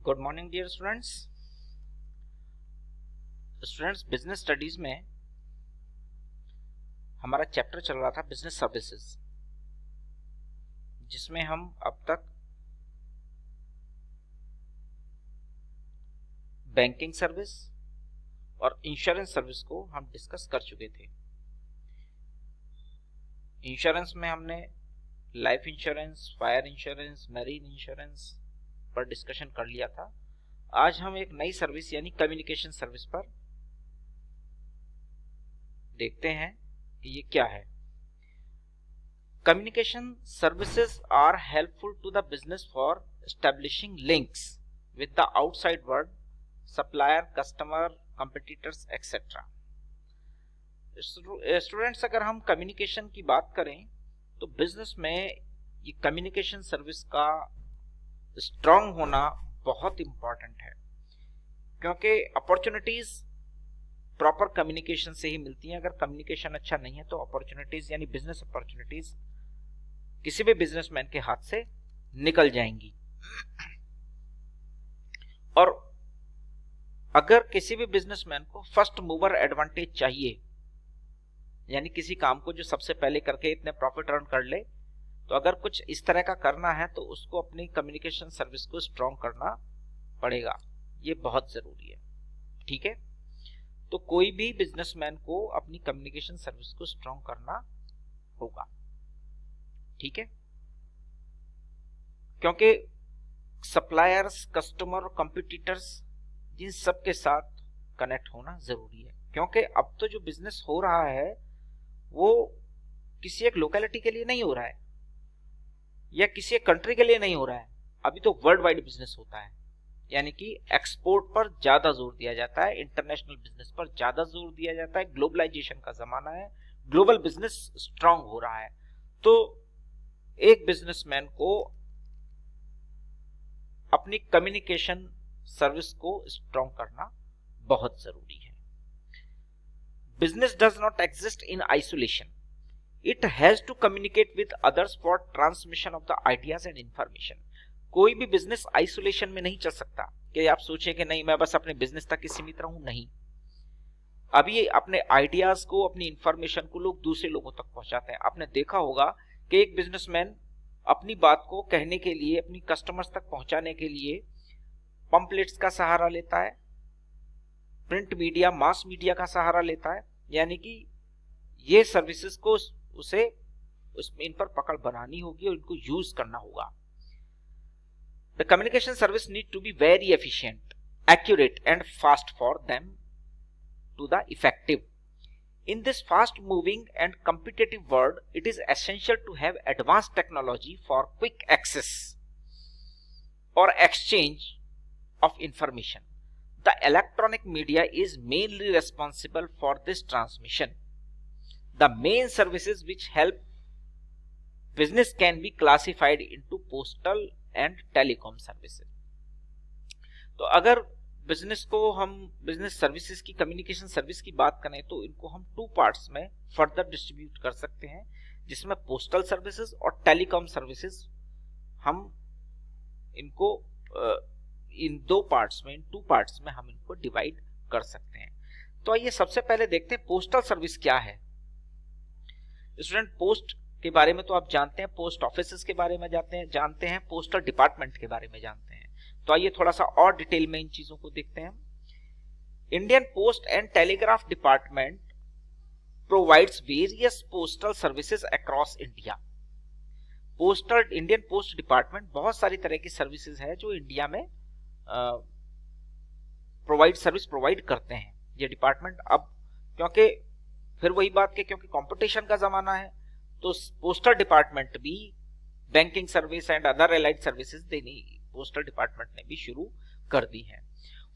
Good morning dear students business studies में हमारा chapter चल रहा था बिजनेस सर्विसेज, जिसमें हम अब तक बैंकिंग सर्विस और इंश्योरेंस सर्विस को हम डिस्कस कर चुके थे। इंश्योरेंस में हमने life insurance, fire insurance, marine insurance पर डिस्कशन कर लिया था। आज हम एक नई सर्विस यानी कम्युनिकेशन सर्विस पर देखते हैं कि ये क्या है। Communication services are helpful to the business for establishing links with the outside world, supplier, customer, competitors etcetera. Students, अगर हम कम्युनिकेशन की बात करें तो बिजनेस में ये कम्युनिकेशन सर्विस का स्ट्रांग होना बहुत इंपॉर्टेंट है, क्योंकि अपॉर्चुनिटीज प्रॉपर कम्युनिकेशन से ही मिलती हैं। अगर कम्युनिकेशन अच्छा नहीं है तो अपॉर्चुनिटीज यानी बिजनेस अपॉर्चुनिटीज किसी भी बिजनेसमैन के हाथ से निकल जाएंगी। और अगर किसी भी बिजनेसमैन को फर्स्ट मूवर एडवांटेज चाहिए, यानी किसी काम को जो सबसे पहले करके इतने प्रॉफिट अर्न कर ले, तो अगर कुछ इस तरह का करना है तो उसको अपनी कम्युनिकेशन सर्विस को स्ट्रॉन्ग करना पड़ेगा। ये बहुत जरूरी है, ठीक है। तो कोई भी बिजनेसमैन को अपनी कम्युनिकेशन सर्विस को स्ट्रॉन्ग करना होगा, ठीक है, क्योंकि सप्लायर्स, कस्टमर और कंपटीटर्स, इन सब के साथ कनेक्ट होना जरूरी है। क्योंकि अब तो जो बिजनेस हो रहा है वो किसी एक लोकेलिटी के लिए नहीं हो रहा है या किसी एक कंट्री के लिए नहीं हो रहा है, अभी तो वर्ल्ड वाइड बिजनेस होता है। यानी कि एक्सपोर्ट पर ज्यादा जोर दिया जाता है, इंटरनेशनल बिजनेस पर ज्यादा जोर दिया जाता है। ग्लोबलाइजेशन का जमाना है, ग्लोबल बिजनेस स्ट्रांग हो रहा है। तो एक बिजनेसमैन को अपनी कम्युनिकेशन सर्विस को स्ट्रांग करना बहुत जरूरी है। Business does not exist in isolation, it has to communicate with others for transmission of the ideas and information। कोई भी बिजनेस आइसोलेशन में नहीं चल सकता कि आप सोचें कि नहीं मैं बस अपने बिजनेस तक ही सीमित रहूं। नहीं, अभी अपने आइडियाज को, अपनी इंफॉर्मेशन को लोग दूसरे लोगों तक पहुंचाते हैं। आपने देखा होगा कि एक बिजनेसमैन अपनी बात को कहने के लिए, अपनी कस्टमर्स तक पहुंचाने के लिए पंपलेट्स का सहारा लेता है, प्रिंट मीडिया, मास मीडिया का सहारा लेता है। यानी कि ये सर्विसेज को उसे उसमें इन पर पकड़ बनानी होगी और इनको यूज करना होगा। The communication service need to be very efficient, accurate and fast for them to the effective. In this fast moving and competitive world, it is essential to have advanced technology for quick access or exchange of information. The electronic media is mainly responsible for this transmission. The main services which help business can be classified into postal and telecom services. तो अगर business को हम business services की, communication service की बात करें तो इनको हम टू पार्ट्स में फर्दर डिस्ट्रीब्यूट कर सकते हैं, जिसमें पोस्टल सर्विसेज और टेलीकॉम सर्विसेज हम इनको इन दो पार्ट्स में, इन टू पार्ट्स में हम इनको डिवाइड कर सकते हैं। तो आइए सबसे पहले देखते हैं पोस्टल सर्विस क्या है। स्टूडेंट, पोस्ट के बारे में तो आप जानते हैं, पोस्ट ऑफिसेस के बारे में जानते हैं, पोस्टल डिपार्टमेंट के बारे में जानते हैं। तो आइए थोड़ा सा और डिटेल में इन चीजों को देखते हैं। Indian post and telegraph department provides various postal services across India. Indian post department बहुत सारी तरह की सर्विसेज है जो इंडिया में सर्विस प्रोवाइड करते हैं ये डिपार्टमेंट। अब क्योंकि फिर वही बात के क्योंकि कंपटीशन का जमाना है, तो पोस्टल डिपार्टमेंट भी banking service and other allied services देनी पोस्टल डिपार्टमेंट ने भी शुरू कर दी है।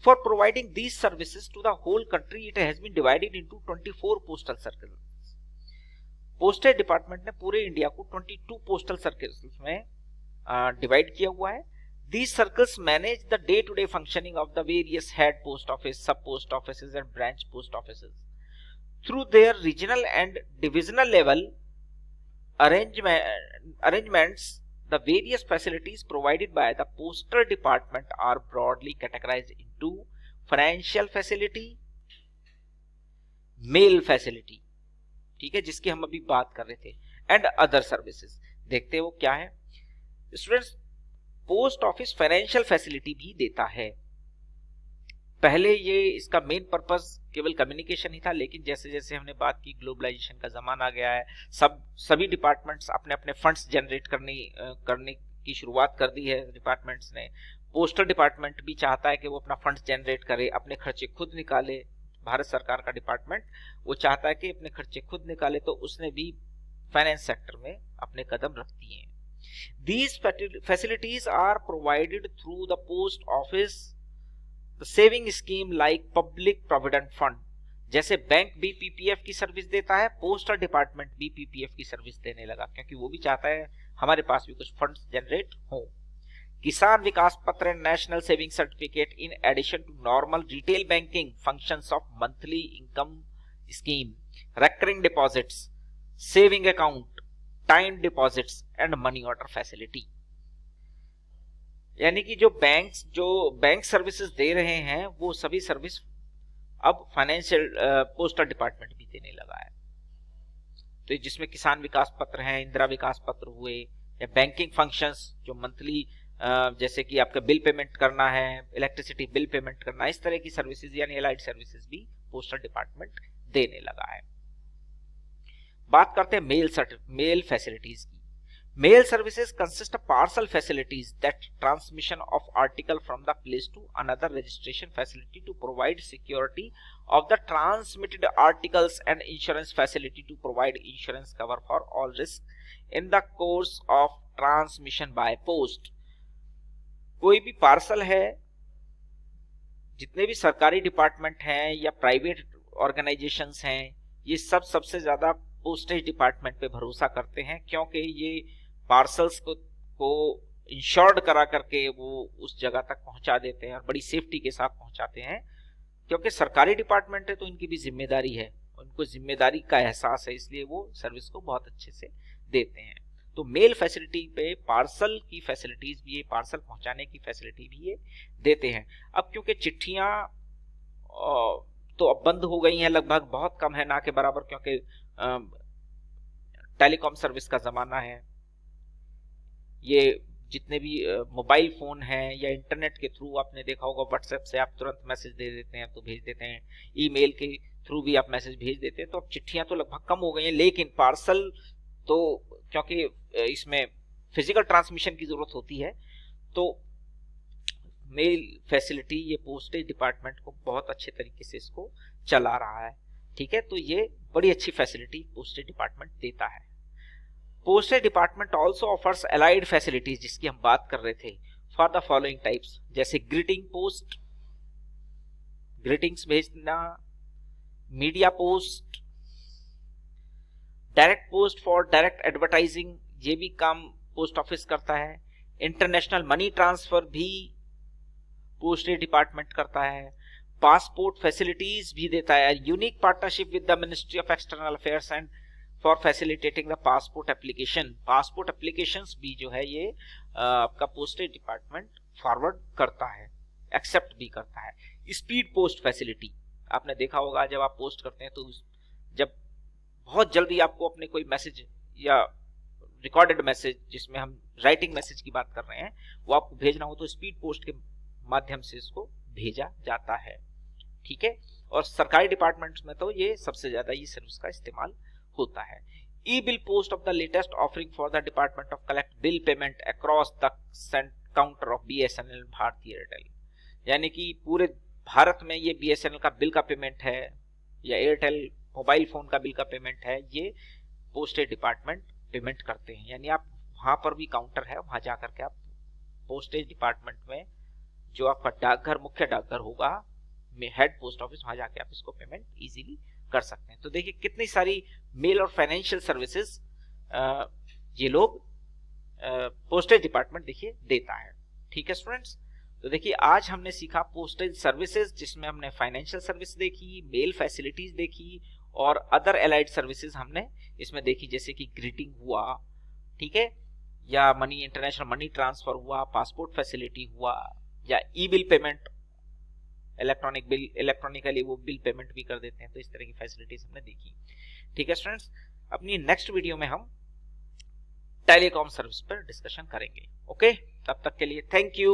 For providing these services to the whole country, it has been divided into 24 postal circles. Postal department ने पूरे इंडिया को 22 पोस्टल सर्कल्स में डिवाइड किया हुआ है। These circles manage the day-to-day functioning of the various head post office, sub post offices and branch post offices. Through their regional and divisional level arrangements, The various facilities provided by the postal department are broadly categorized into financial facility, mail facility, ठीक है, जिसकी हम अभी बात कर रहे थे, and other services. देखते हैं वो क्या है। Students, post office financial facility भी देता है। पहले ये इसका मेन पर्पस केवल कम्युनिकेशन ही था, लेकिन जैसे जैसे हमने बात की, ग्लोबलाइजेशन का जमाना आ गया है, सभी डिपार्टमेंट्स अपने अपने फंड्स जनरेट करने की शुरुआत कर दी है डिपार्टमेंट्स ने। पोस्टल डिपार्टमेंट भी चाहता है कि वो अपना फंड्स जनरेट करे, अपने खर्चे खुद निकाले। भारत सरकार का डिपार्टमेंट वो चाहता है कि अपने खर्चे खुद निकाले, तो उसने भी फाइनेंस सेक्टर में अपने कदम रख दिए हैं। These facilities are provided through the post office, the saving scheme like public provident fund। जैसे बैंक भी पीपीएफ की सर्विस देता है, पोस्टल डिपार्टमेंट भी पीपीएफ की सर्विस देने लगा, क्योंकि वो भी चाहता है हमारे पास भी कुछ फंड्स जनरेट हो। Kisan Vikas Patra and national saving certificate in addition to normal retail banking functions of monthly income scheme, recurring deposits, saving account, time deposits and money order facility. यानी कि जो बैंक सर्विसेज दे रहे हैं वो सभी सर्विस अब फाइनेंशियल पोस्टल डिपार्टमेंट भी देने लगा है। तो जिसमें किसान विकास पत्र हैं, इंदिरा विकास पत्र हुए, या बैंकिंग फंक्शंस जो मंथली जैसे कि आपका बिल पेमेंट करना है, इलेक्ट्रिसिटी बिल पेमेंट करना, इस तरह की सर्विसेज यानी एलाइड सर्विसेज भी पोस्टल डिपार्टमेंट देने लगा है। बात करते हैं मेल फैसिलिटीज की। Mail services consist of parcel facilities, that transmission of article from the place to another, registration facility to provide security of the transmitted articles and insurance facility to provide insurance cover for all risk in the course of transmission by post. कोई भी parcel है, जितने भी सरकारी department हैं या private organisations हैं, ये सबसे ज्यादा पोस्टेज डिपार्टमेंट पे भरोसा करते हैं, क्योंकि ये पार्सल्स को इंश्योर्ड करा करके वो उस जगह तक पहुंचा देते हैं और बड़ी सेफ्टी के साथ पहुंचाते हैं। क्योंकि सरकारी डिपार्टमेंट है तो इनकी भी जिम्मेदारी है, उनको जिम्मेदारी का एहसास है, इसलिए वो सर्विस को बहुत अच्छे से देते हैं। तो मेल फैसिलिटी पे पार्सल की फैसिलिटीज भी है, पार्सल पहुंचाने की फैसिलिटी भी ये देते हैं। अब क्योंकि चिट्ठियां तो अब बंद हो गई हैं, लगभग बहुत कम है, ना के बराबर, क्योंकि टेलीकॉम सर्विस का जमाना है। ये जितने भी मोबाइल फोन हैं या इंटरनेट के थ्रू, आपने देखा होगा व्हाट्सएप से आप तुरंत मैसेज दे देते हैं तो भेज देते हैं, ईमेल के थ्रू भी आप मैसेज भेज देते हैं। तो अब चिट्ठियां तो लगभग कम हो गई हैं, लेकिन पार्सल तो क्योंकि इसमें फिजिकल ट्रांसमिशन की जरूरत होती है, तो मेल फैसिलिटी ये पोस्टेज डिपार्टमेंट को बहुत अच्छे तरीके से इसको चला रहा है। ठीक है, तो ये बड़ी अच्छी फैसिलिटी पोस्टेज डिपार्टमेंट देता है। Postage department also offers allied facilities, जिसकी हम बात कर रहे थे, फॉर द फॉलोइंग टाइप्स, जैसे ग्रीटिंग पोस्ट, ग्रीटिंग्स भेजना, media post, direct post for direct advertising, ये भी काम पोस्ट ऑफिस करता है। इंटरनेशनल मनी ट्रांसफर भी पोस्टेज डिपार्टमेंट करता है। पासपोर्ट फैसिलिटीज भी देता है। Unique partnership with the ministry of external affairs and for facilitating the passport application, passport applications भी जो है ये आपका पोस्टेज डिपार्टमेंट फॉरवर्ड करता है, एक्सेप्ट भी करता है। स्पीड पोस्ट फैसिलिटी, आपने देखा होगा जब आप पोस्ट करते हैं तो जब बहुत जल्दी आपको अपने कोई मैसेज या रिकॉर्डेड मैसेज, जिसमें हम राइटिंग मैसेज की बात कर रहे हैं, वो आपको भेजना हो तो स्पीड पोस्ट के माध्यम से इसको भेजा जाता है। ठीक है, और सरकारी डिपार्टमेंट्स में तो ये सबसे ज्यादा ये सर्विस का इस्तेमाल होता है। E bill post of the latest offering for the department of collect bill payment across the counter of BSNL Bharti Airtel, यानी कि पूरे भारत में ये बीएसएनएल का बिल का पेमेंट है या एयरटेल मोबाइल फोन का बिल का पेमेंट है, ये पोस्टेज डिपार्टमेंट पेमेंट करते हैं। यानी आप वहां पर भी काउंटर है, वहां जाकर के आप पोस्टेज डिपार्टमेंट में जो आपका डाकघर, मुख्य डाकघर होगा, हेड पोस्ट ऑफिस, वहां जाके आप इसको पेमेंट इजीली कर सकते हैं। तो देखिए कितनी सारी मेल और फाइनेंशियल सर्विसेज ये लोग पोस्टेज डिपार्टमेंट देखिए देता है। ठीक है स्टूडेंट्स, तो देखिए आज हमने सीखा पोस्टेज सर्विसेज, जिसमें हमने फाइनेंशियल सर्विस देखी, मेल फैसिलिटीज देखी और अदर एलाइड सर्विसेज हमने इसमें देखी, जैसे कि ग्रीटिंग हुआ। ठीक है, या मनी इंटरनेशनल मनी ट्रांसफर हुआ, पासपोर्ट फैसिलिटी हुआ, या ई बिल पेमेंट, इलेक्ट्रॉनिकली वो बिल पेमेंट भी कर देते हैं। तो इस तरह की फैसिलिटीज हमने देखी। ठीक है स्टूडेंट्स, अपनी नेक्स्ट वीडियो में हम टेलीकॉम सर्विस पर डिस्कशन करेंगे। ओके, तब तक के लिए थैंक यू।